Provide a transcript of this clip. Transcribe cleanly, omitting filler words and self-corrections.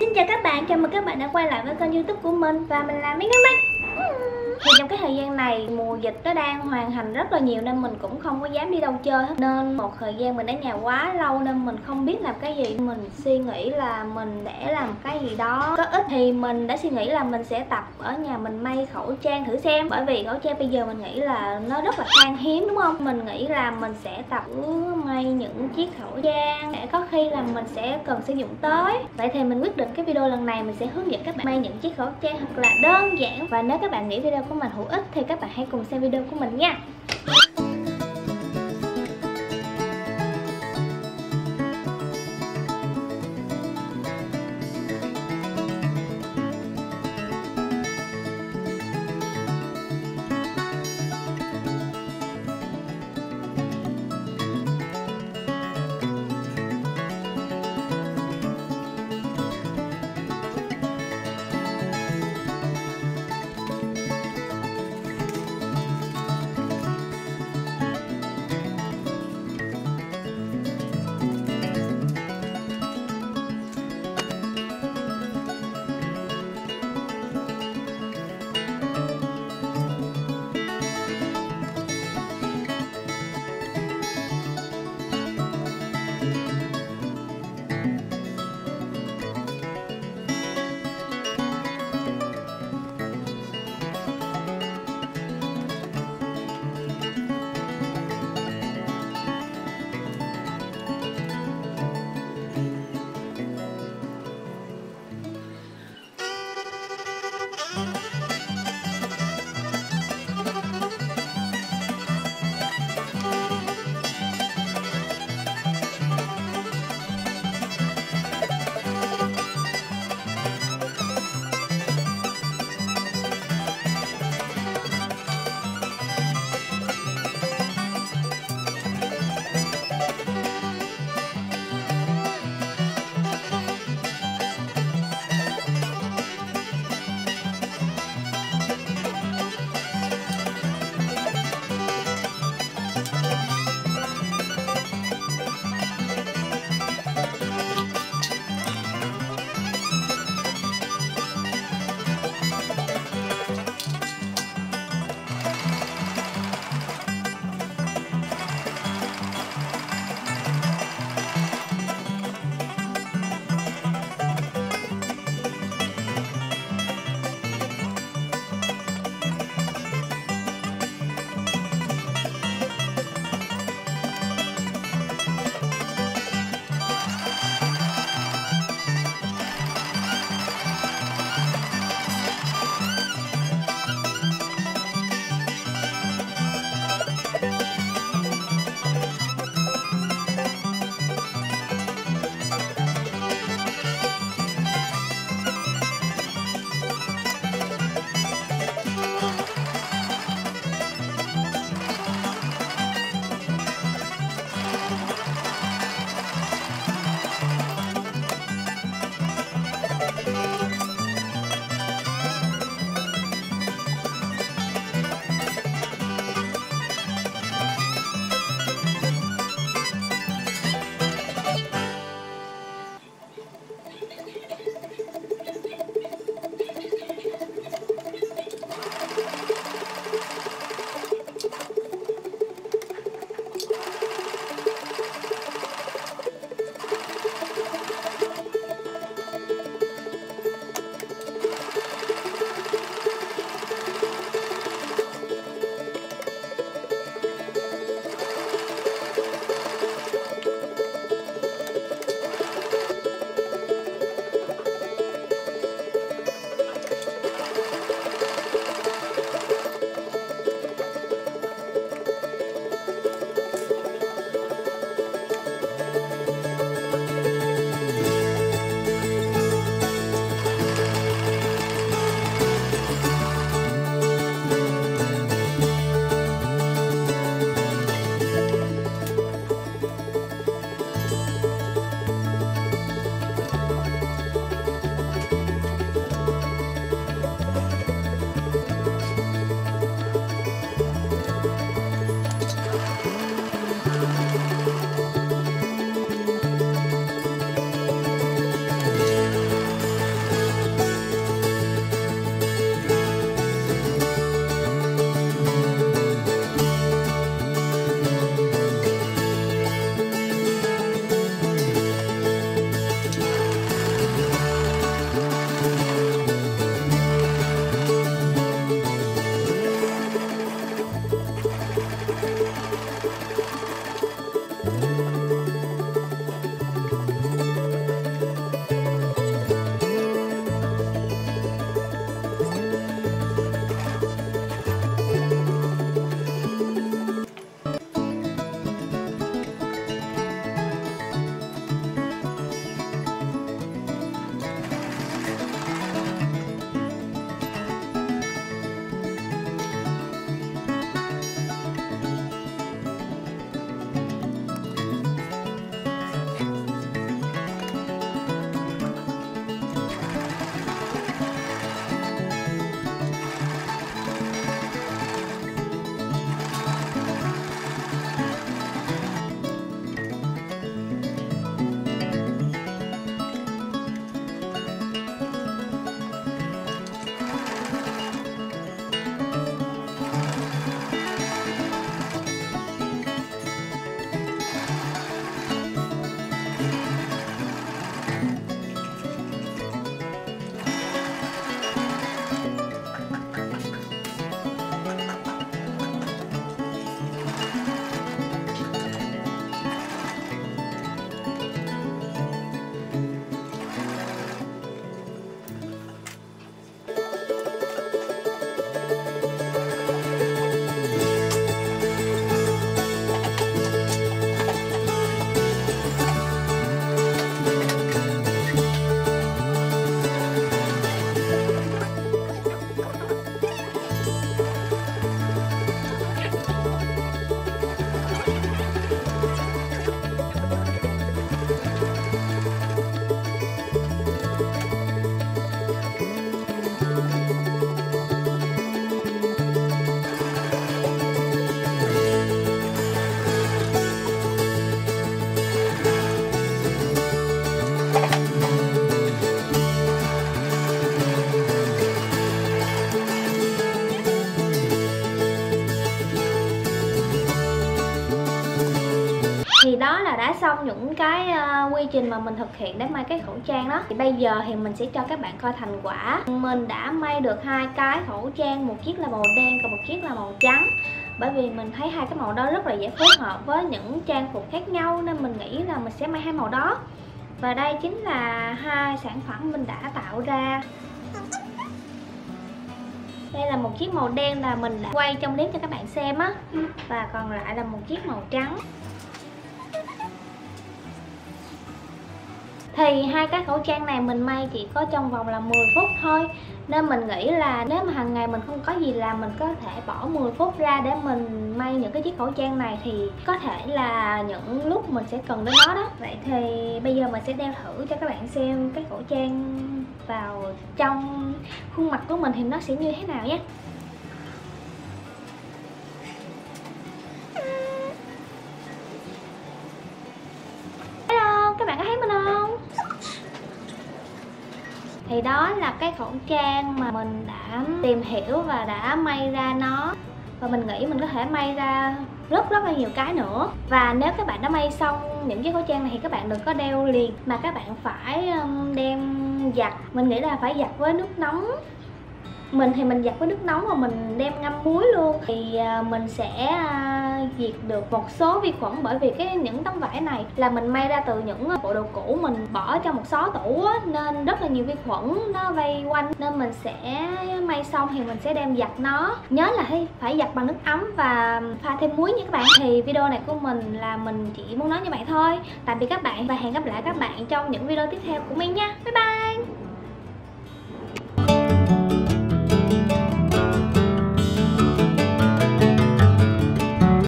Xin chào các bạn, chào mừng các bạn đã quay lại với kênh YouTube của mình. Và mình là Miếng Mắt. Thì trong cái thời gian này mùa dịch nó đang hoàn hành rất là nhiều nên mình cũng không có dám đi đâu chơi hết. Nên một thời gian mình ở nhà quá lâu nên mình không biết làm cái gì. Mình suy nghĩ là mình để làm cái gì đó có ích. Thì mình đã suy nghĩ là mình sẽ tập ở nhà mình may khẩu trang thử xem. Bởi vì khẩu trang bây giờ mình nghĩ là nó rất là khan hiếm đúng không? Mình nghĩ là mình sẽ tập may những chiếc khẩu trang để có khi là mình sẽ cần sử dụng tới. Vậy thì mình quyết định cái video lần này mình sẽ hướng dẫn các bạn may những chiếc khẩu trang thật là đơn giản. Và nếu các bạn nghĩ video của mình hữu ích thì các bạn hãy cùng xem video của mình nha. xong những cái quy trình mà mình thực hiện để may cái khẩu trang đó. Thì bây giờ thì mình sẽ cho các bạn coi thành quả. Mình đã may được 2 cái khẩu trang, một chiếc là màu đen còn một chiếc là màu trắng. Bởi vì mình thấy 2 cái màu đó rất là dễ phối hợp với những trang phục khác nhau, nên mình nghĩ là mình sẽ may 2 màu đó. Và đây chính là 2 sản phẩm mình đã tạo ra. Đây là một chiếc màu đen là mình đã quay trong clip cho các bạn xem á. Và còn lại là một chiếc màu trắng. Thì 2 cái khẩu trang này mình may chỉ có trong vòng là 10 phút thôi. Nên mình nghĩ là nếu mà hàng ngày mình không có gì làm, mình có thể bỏ 10 phút ra để mình may những cái chiếc khẩu trang này. Thì có thể là những lúc mình sẽ cần đến nó đó. Vậy thì bây giờ mình sẽ đeo thử cho các bạn xem cái khẩu trang vào trong khuôn mặt của mình thì nó sẽ như thế nào nhé. Hello, các bạn có thấy mình không? Thì đó là cái khẩu trang mà mình đã tìm hiểu và đã may ra nó. Và mình nghĩ mình có thể may ra rất là nhiều cái nữa. Và nếu các bạn đã may xong những chiếc khẩu trang này thì các bạn đừng có đeo liền, mà các bạn phải đem giặt. Mình nghĩ là phải giặt với nước nóng. Mình thì mình giặt với nước nóng và mình đem ngâm muối luôn. Thì mình sẽ diệt được một số vi khuẩn. Bởi vì những tấm vải này là mình may ra từ những bộ đồ cũ mình bỏ trong một xó tủ á, nên rất là nhiều vi khuẩn nó vây quanh. Nên mình sẽ may xong thì mình sẽ đem giặt nó. Nhớ là phải giặt bằng nước ấm và pha thêm muối nha các bạn. Thì video này của mình là mình chỉ muốn nói như vậy thôi. Tạm biệt các bạn và hẹn gặp lại các bạn trong những video tiếp theo của mình nha. Bye bye.